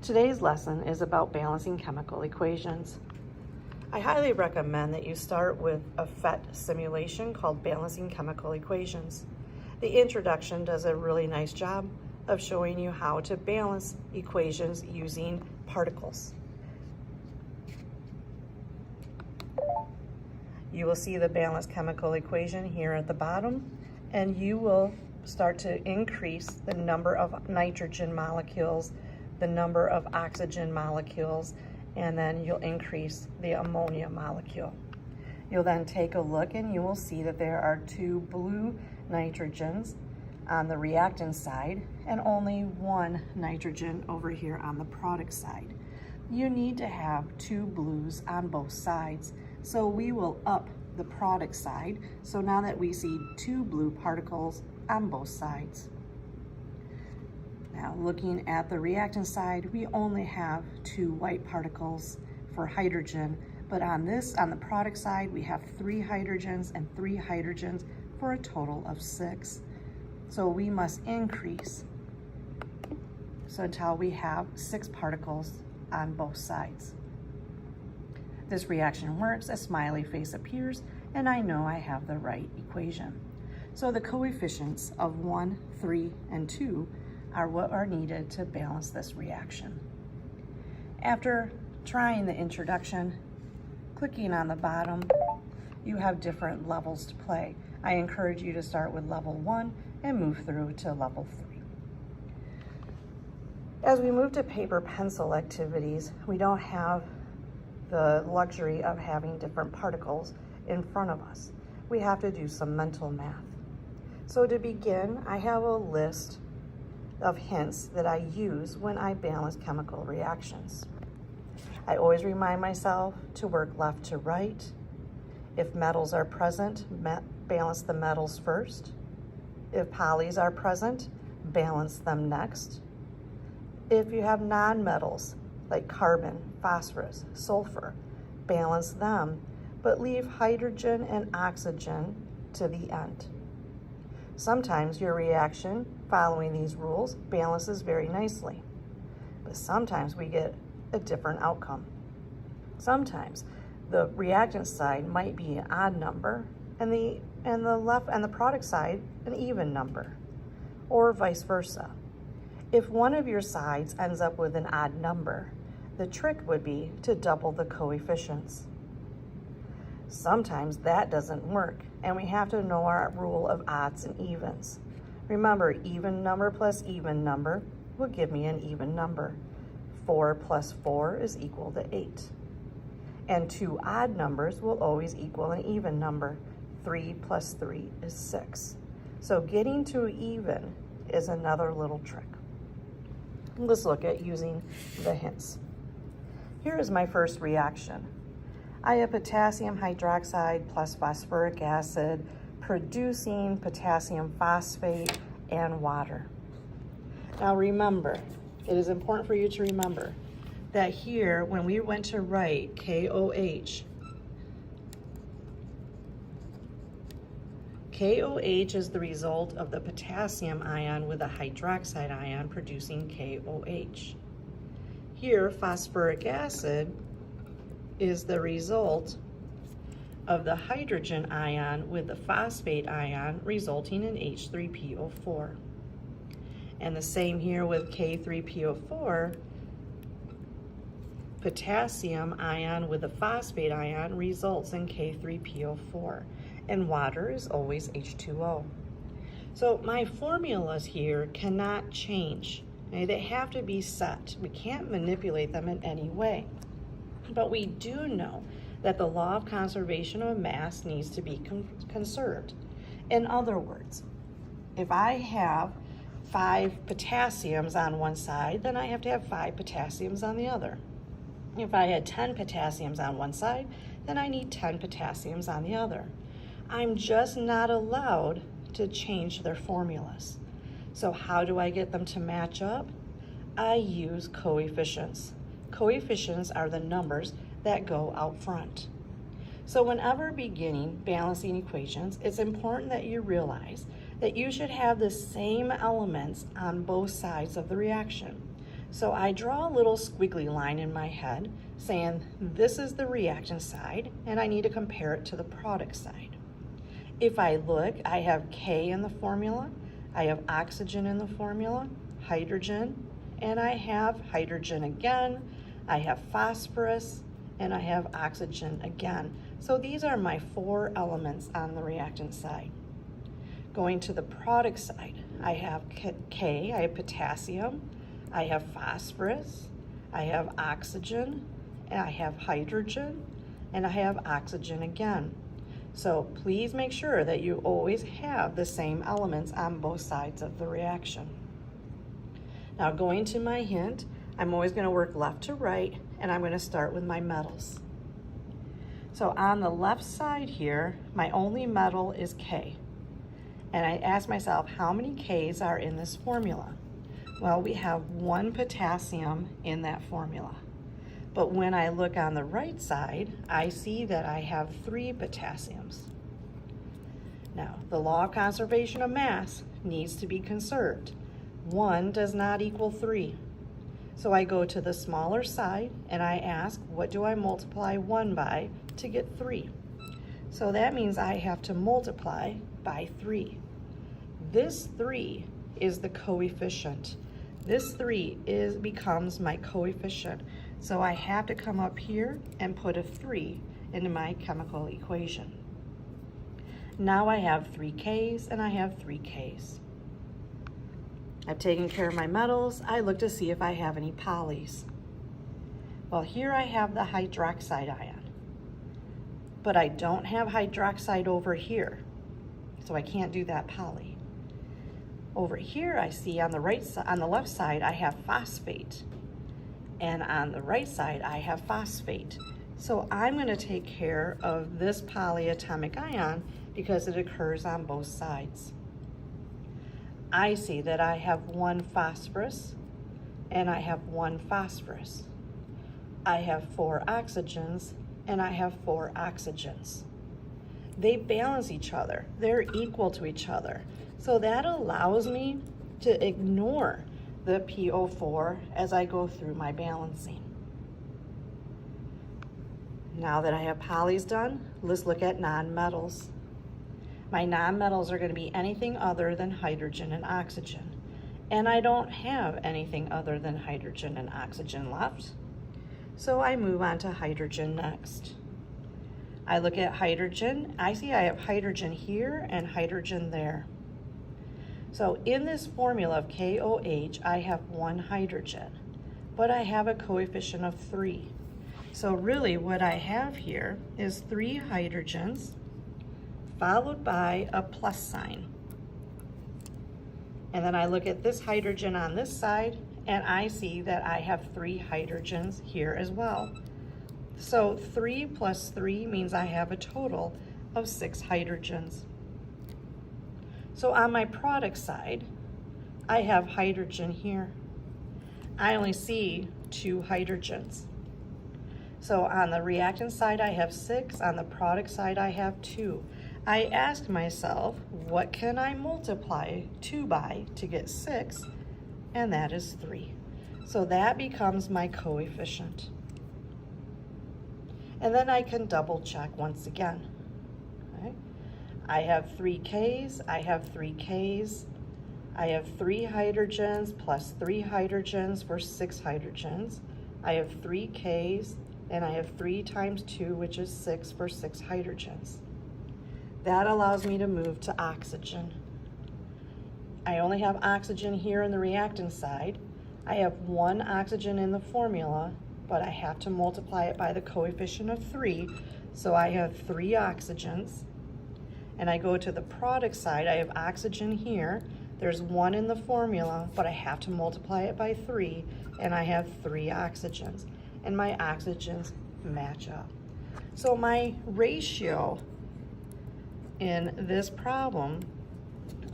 Today's lesson is about balancing chemical equations. I highly recommend that you start with a PhET simulation called Balancing Chemical Equations. The introduction does a really nice job of showing you how to balance equations using particles. You will see the balanced chemical equation here at the bottom, and you will start to increase the number of nitrogen molecules, the number of oxygen molecules, and then you'll increase the ammonia molecule. You'll then take a look and you will see that there are 2 blue nitrogens on the reactant side and only 1 nitrogen over here on the product side. You need to have 2 blues on both sides, so we will up the product side, so now that we see 2 blue particles on both sides. Now looking at the reactant side, we only have 2 white particles for hydrogen, but on the product side, we have 3 hydrogens and 3 hydrogens for a total of 6. So we must increase until we have 6 particles on both sides. This reaction works, a smiley face appears, and I know I have the right equation. So the coefficients of 1, 3, and 2 are what are needed to balance this reaction. After trying the introduction, clicking on the bottom, you have different levels to play. I encourage you to start with level 1 and move through to level 3. As we move to paper pencil activities, we don't have the luxury of having different particles in front of us. We have to do some mental math. So to begin, I have a list of hints that I use when I balance chemical reactions. I always remind myself to work left to right. If metals are present, balance the metals first. If polys are present, balance them next. If you have non-metals like carbon, phosphorus, sulfur, balance them, but leave hydrogen and oxygen to the end. Sometimes your reaction following these rules balances very nicely, but sometimes we get a different outcome. Sometimes the reactant side might be an odd number and the product side an even number, or vice versa. If one of your sides ends up with an odd number, the trick would be to double the coefficients. Sometimes that doesn't work, and we have to know our rule of odds and evens. Remember, even number plus even number will give me an even number. 4 plus 4 is equal to 8. And 2 odd numbers will always equal an even number. 3 plus 3 is 6. So getting to even is another little trick. Let's look at using the hints. Here is my first reaction. I have potassium hydroxide plus phosphoric acid producing potassium phosphate and water. Now remember, it is important for you to remember that here, when we went to write KOH, KOH is the result of the potassium ion with a hydroxide ion producing KOH. Here, phosphoric acid is the result of the hydrogen ion with the phosphate ion resulting in H3PO4. And the same here with K3PO4, potassium ion with the phosphate ion results in K3PO4, and water is always H2O. So my formulas here cannot change. Okay? They have to be set. We can't manipulate them in any way. But we do know that the law of conservation of mass needs to be conserved. In other words, if I have 5 potassiums on one side, then I have to have 5 potassiums on the other. If I had 10 potassiums on one side, then I need 10 potassiums on the other. I'm just not allowed to change their formulas. So how do I get them to match up? I use coefficients. Coefficients are the numbers that go out front. So whenever beginning balancing equations, it's important that you realize that you should have the same elements on both sides of the reaction. So I draw a little squiggly line in my head saying this is the reactant side and I need to compare it to the product side. If I look, I have K in the formula, I have oxygen in the formula, hydrogen, and I have hydrogen again, I have phosphorus, and I have oxygen again. So these are my 4 elements on the reactant side. Going to the product side, I have K, I have potassium, I have phosphorus, I have oxygen, and I have hydrogen, and I have oxygen again. So please make sure that you always have the same elements on both sides of the reaction. Now going to my hint, I'm always going to work left to right, and I'm going to start with my metals. So on the left side here, my only metal is K. And I ask myself, how many Ks are in this formula? Well, we have 1 potassium in that formula. But when I look on the right side, I see that I have 3 potassiums. Now, the law of conservation of mass needs to be conserved. 1 does not equal 3. So I go to the smaller side and I ask, what do I multiply 1 by to get 3? So that means I have to multiply by 3. This 3 is the coefficient. This 3 becomes my coefficient. So I have to come up here and put a 3 into my chemical equation. Now I have 3 Ks and I have 3 Ks. I've taken care of my metals. I look to see if I have any polys. Well, here I have the hydroxide ion, but I don't have hydroxide over here, so I can't do that poly. Over here I see on the left side I have phosphate, and on the right side I have phosphate. So I'm going to take care of this polyatomic ion because it occurs on both sides. I see that I have 1 phosphorus and I have 1 phosphorus. I have 4 oxygens and I have 4 oxygens. They balance each other. They're equal to each other. So that allows me to ignore the PO4 as I go through my balancing. Now that I have polys done, let's look at nonmetals. My nonmetals are going to be anything other than hydrogen and oxygen. And I don't have anything other than hydrogen and oxygen left. So I move on to hydrogen next. I look at hydrogen. I see I have hydrogen here and hydrogen there. So in this formula of KOH, I have 1 hydrogen, but I have a coefficient of 3. So really what I have here is 3 hydrogens followed by a plus sign. And then I look at this hydrogen on this side and I see that I have 3 hydrogens here as well. So 3 plus 3 means I have a total of 6 hydrogens. So on my product side, I have hydrogen here. I only see 2 hydrogens. So on the reactant side, I have 6. On the product side, I have 2. I asked myself, what can I multiply 2 by to get 6? And that is 3. So that becomes my coefficient. And then I can double check once again. Okay. I have 3 Ks, I have 3 Ks, I have 3 hydrogens plus 3 hydrogens for 6 hydrogens. I have 3 Ks, and I have 3 times 2, which is 6 for 6 hydrogens. That allows me to move to oxygen. I only have oxygen here in the reactant side. I have 1 oxygen in the formula, but I have to multiply it by the coefficient of 3, so I have 3 oxygens. And I go to the product side, I have oxygen here. There's 1 in the formula, but I have to multiply it by 3, and I have 3 oxygens. And my oxygens match up. So my ratio in this problem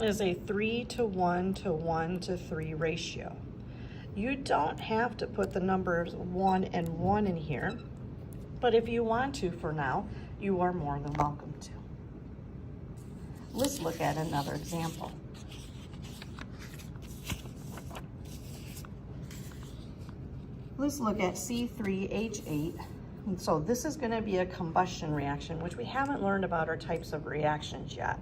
is a 3 to 1 to 1 to 3 ratio. You don't have to put the numbers 1 and 1 in here, but if you want to for now, you are more than welcome to. Let's look at another example. Let's look at C3H8. And so this is going to be a combustion reaction, which we haven't learned about our types of reactions yet.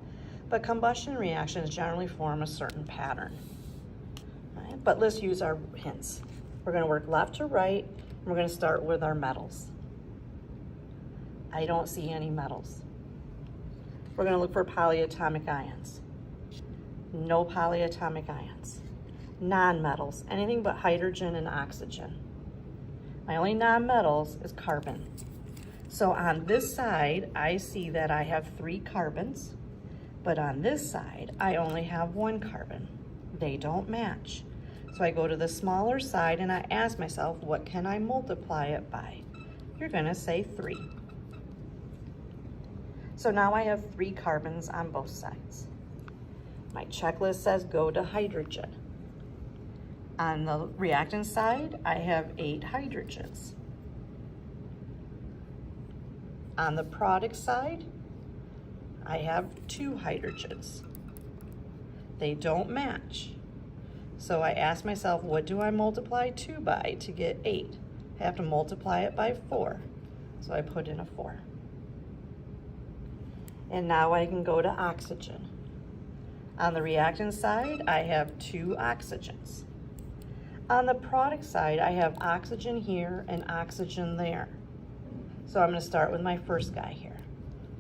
But combustion reactions generally form a certain pattern. Right? But let's use our hints. We're going to work left to right, and we're going to start with our metals. I don't see any metals. We're going to look for polyatomic ions. No polyatomic ions. Non-metals, anything but hydrogen and oxygen. My only non-metals is carbon. So on this side, I see that I have 3 carbons, but on this side, I only have 1 carbon. They don't match. So I go to the smaller side and I ask myself, what can I multiply it by? You're gonna say 3. So now I have 3 carbons on both sides. My checklist says go to hydrogen. On the reactant side, I have 8 hydrogens. On the product side, I have 2 hydrogens. They don't match. So I ask myself, what do I multiply 2 by to get 8? I have to multiply it by 4. So I put in a 4. And now I can go to oxygen. On the reactant side, I have 2 oxygens. On the product side, I have oxygen here and oxygen there. So I'm going to start with my first guy here.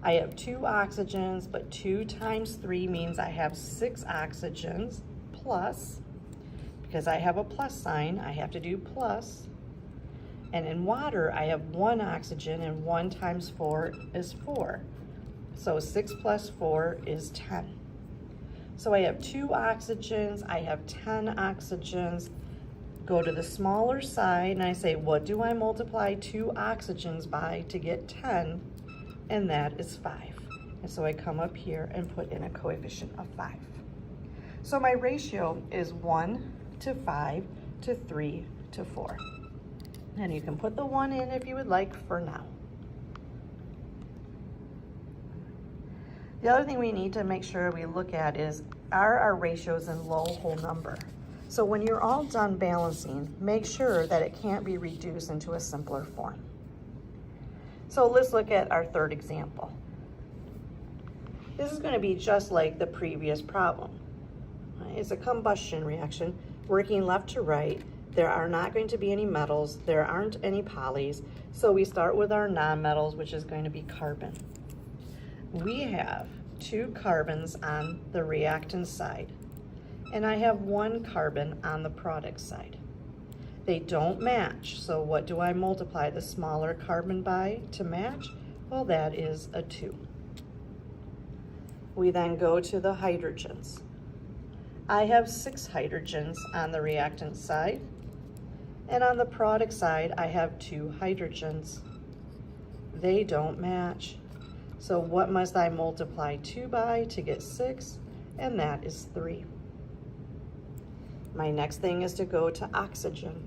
I have 2 oxygens, but 2 times 3 means I have 6 oxygens plus, because I have a plus sign, I have to do plus. And in water, I have 1 oxygen, and 1 times 4 is 4. So 6 plus 4 is 10. So I have 2 oxygens, I have 10 oxygens. Go to the smaller side and I say, what do I multiply 2 oxygens by to get 10? And that is 5. And so I come up here and put in a coefficient of 5. So my ratio is 1 to 5 to 3 to 4. And you can put the 1 in if you would like for now. The other thing we need to make sure we look at is, are our ratios in low whole number? So when you're all done balancing, make sure that it can't be reduced into a simpler form. So let's look at our third example. This is going to be just like the previous problem. It's a combustion reaction, working left to right. There are not going to be any metals, there aren't any polys, so we start with our non-metals, which is going to be carbon. We have 2 carbons on the reactant side, and I have 1 carbon on the product side. They don't match, so what do I multiply the smaller carbon by to match? Well, that is a 2. We then go to the hydrogens. I have 6 hydrogens on the reactant side, and on the product side, I have 2 hydrogens. They don't match. So what must I multiply 2 by to get 6? And that is 3. My next thing is to go to oxygen.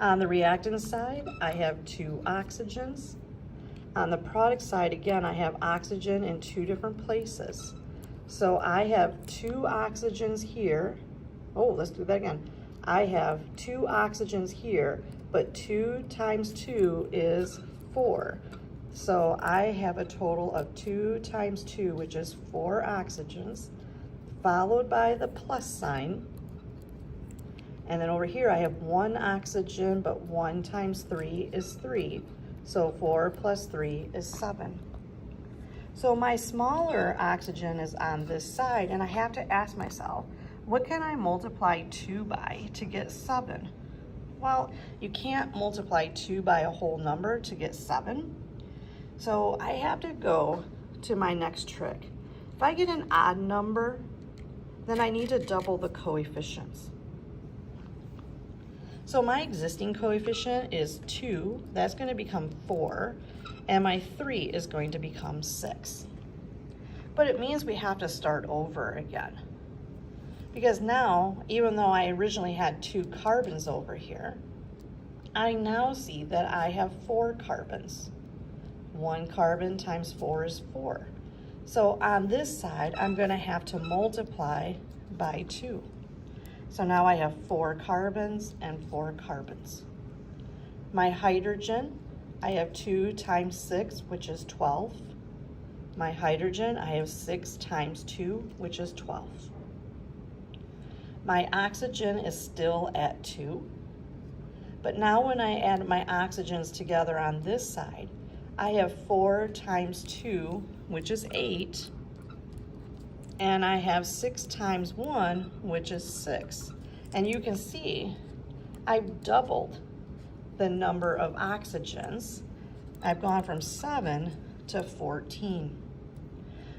On the reactant side, I have 2 oxygens. On the product side, again, I have oxygen in 2 different places. So I have 2 oxygens here. Oh, let's do that again. I have 2 oxygens here, but 2 times 2 is 4. So I have a total of 2 times 2, which is 4 oxygens, followed by the plus sign. And then over here I have 1 oxygen, but 1 times 3 is 3. So 4 plus 3 is 7. So my smaller oxygen is on this side, and I have to ask myself, what can I multiply 2 by to get 7? Well, you can't multiply 2 by a whole number to get 7. So I have to go to my next trick. If I get an odd number, then I need to double the coefficients. So my existing coefficient is 2, that's going to become 4, and my 3 is going to become 6. But it means we have to start over again. Because now, even though I originally had 2 carbons over here, I now see that I have 4 carbons. 1 carbon times 4 is 4. So on this side, I'm going to have to multiply by 2. So now I have 4 carbons and 4 carbons. My hydrogen, I have 2 times 6, which is 12. My hydrogen, I have 6 times 2, which is 12. My oxygen is still at 2. But now when I add my oxygens together on this side, I have 4 times 2, which is 8. And I have 6 times 1, which is 6. And you can see I've doubled the number of oxygens. I've gone from 7 to 14.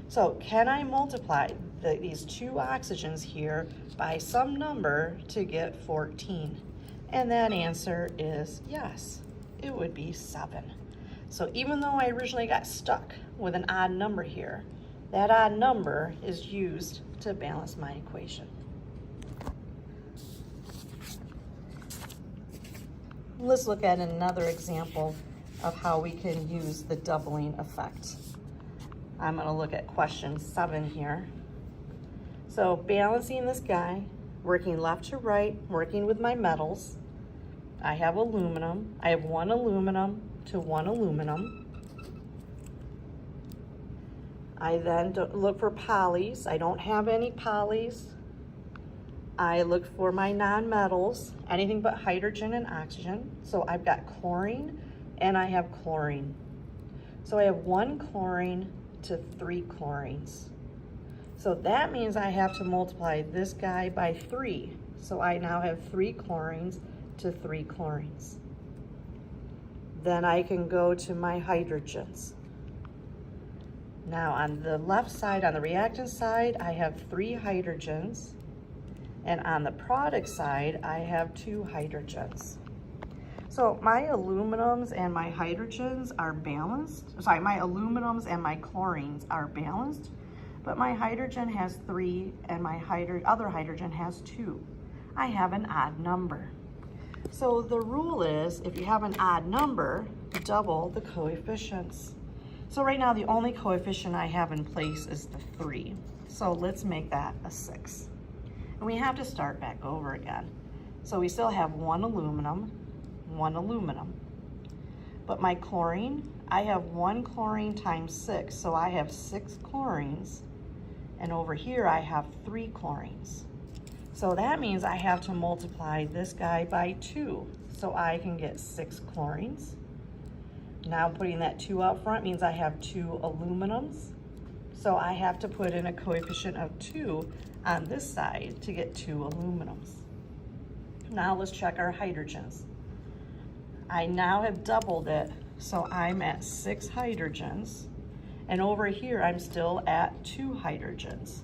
So can I multiply these 2 oxygens here by some number to get 14? And that answer is yes, it would be 7. So even though I originally got stuck with an odd number here, that odd number is used to balance my equation. Let's look at another example of how we can use the doubling effect. I'm going to look at question 7 here. So balancing this guy, working left to right, working with my metals. I have aluminum. I have 1 aluminum to 1 aluminum. I then look for polys. I don't have any polys. I look for my non-metals, anything but hydrogen and oxygen. So I've got chlorine and I have chlorine. So I have 1 chlorine to 3 chlorines. So that means I have to multiply this guy by 3. So I now have 3 chlorines to 3 chlorines. Then I can go to my hydrogens. Now on the left side, on the reactant side, I have 3 hydrogens. And on the product side, I have 2 hydrogens. So my aluminums and my hydrogens are balanced. Sorry, my aluminums and my chlorines are balanced, but my hydrogen has 3 and my other hydrogen has 2. I have an odd number. So the rule is, if you have an odd number, double the coefficients. So right now, the only coefficient I have in place is the 3. So let's make that a 6. And we have to start back over again. So we still have 1 aluminum, 1 aluminum. But my chlorine, I have 1 chlorine times 6, so I have 6 chlorines. And over here, I have 3 chlorines. So that means I have to multiply this guy by 2, so I can get 6 chlorines. Now putting that 2 out front means I have 2 aluminums. So I have to put in a coefficient of 2 on this side to get 2 aluminums. Now let's check our hydrogens. I now have doubled it, so I'm at 6 hydrogens. And over here, I'm still at 2 hydrogens.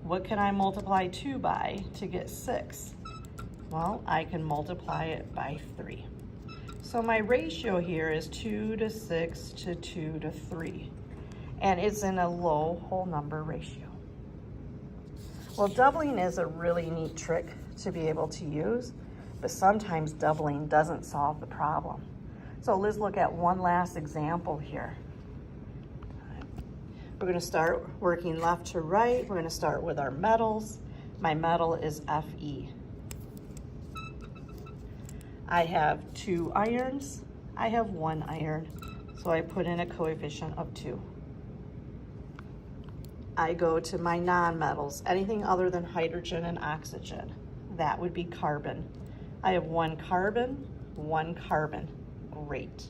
What can I multiply 2 by to get 6? Well, I can multiply it by 3. So my ratio here is 2 to 6 to 2 to 3. And it's in a low whole number ratio. Well, doubling is a really neat trick to be able to use, but sometimes doubling doesn't solve the problem. So let's look at one last example here. We're going to start working left to right. We're going to start with our metals. My metal is Fe. I have 2 irons. I have 1 iron, so I put in a coefficient of 2. I go to my non-metals, anything other than hydrogen and oxygen. That would be carbon. I have 1 carbon, 1 carbon. Great.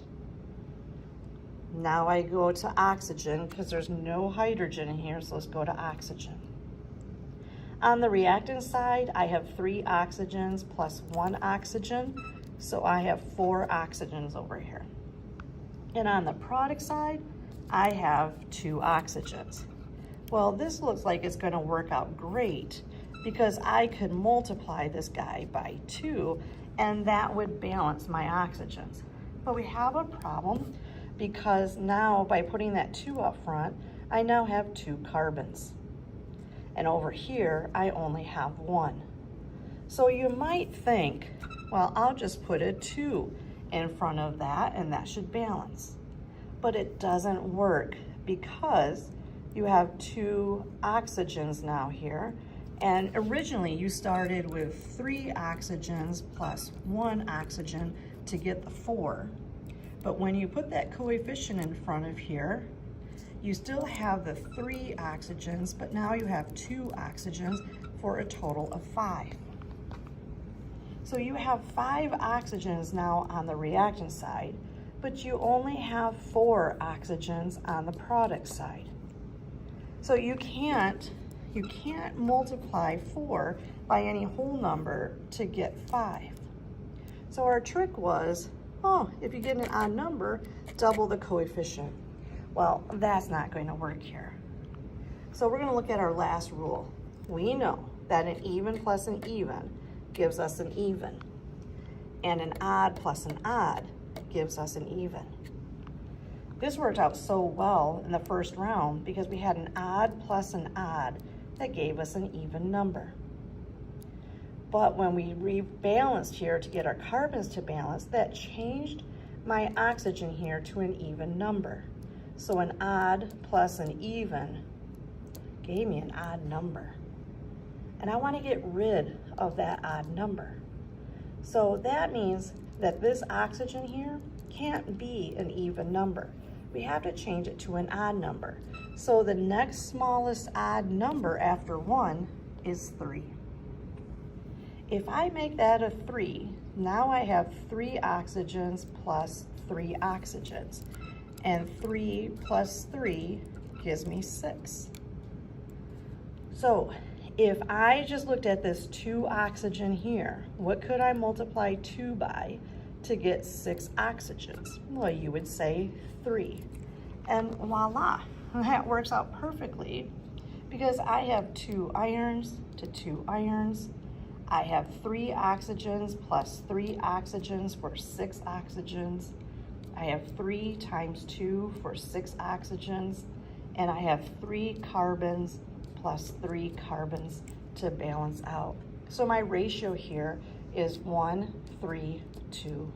Now I go to oxygen because there's no hydrogen in here, so let's go to oxygen. On the reactant side, I have 3 oxygens plus 1 oxygen, so I have 4 oxygens over here. And on the product side, I have 2 oxygens. Well, this looks like it's going to work out great because I could multiply this guy by 2 and that would balance my oxygens. But we have a problem because now by putting that 2 up front, I now have 2 carbons. And over here, I only have 1. So you might think, well, I'll just put a 2 in front of that and that should balance. But it doesn't work because you have 2 oxygens now here And originally you started with 3 oxygens plus 1 oxygen to get the 4. But when you put that coefficient in front of here, you still have the 3 oxygens, but now you have 2 oxygens for a total of 5. So you have 5 oxygens now on the reactant side, but you only have 4 oxygens on the product side. So you can't multiply 4 by any whole number to get 5. So our trick was, if you get an odd number, double the coefficient. Well, that's not going to work here. So we're going to look at our last rule. We know that an even plus an even gives us an even, and an odd plus an odd gives us an even. This worked out so well in the first round because we had an odd plus an odd that gave us an even number. But when we rebalanced here to get our carbons to balance, that changed my oxygen here to an even number. So an odd plus an even gave me an odd number. And I want to get rid of that odd number. So that means that this oxygen here can't be an even number. We have to change it to an odd number. So the next smallest odd number after 1 is 3. If I make that a 3, now I have 3 oxygens plus 3 oxygens. And 3 plus 3 gives me 6. So if I just looked at this 2 oxygen here, what could I multiply 2 by to get 6 oxygens? Well, you would say 3. And voila, that works out perfectly because I have 2 irons to 2 irons. I have 3 oxygens plus 3 oxygens for 6 oxygens. I have 3 times 2 for 6 oxygens. And I have 3 carbons plus 3 carbons to balance out. So my ratio here is 1, 3, 2,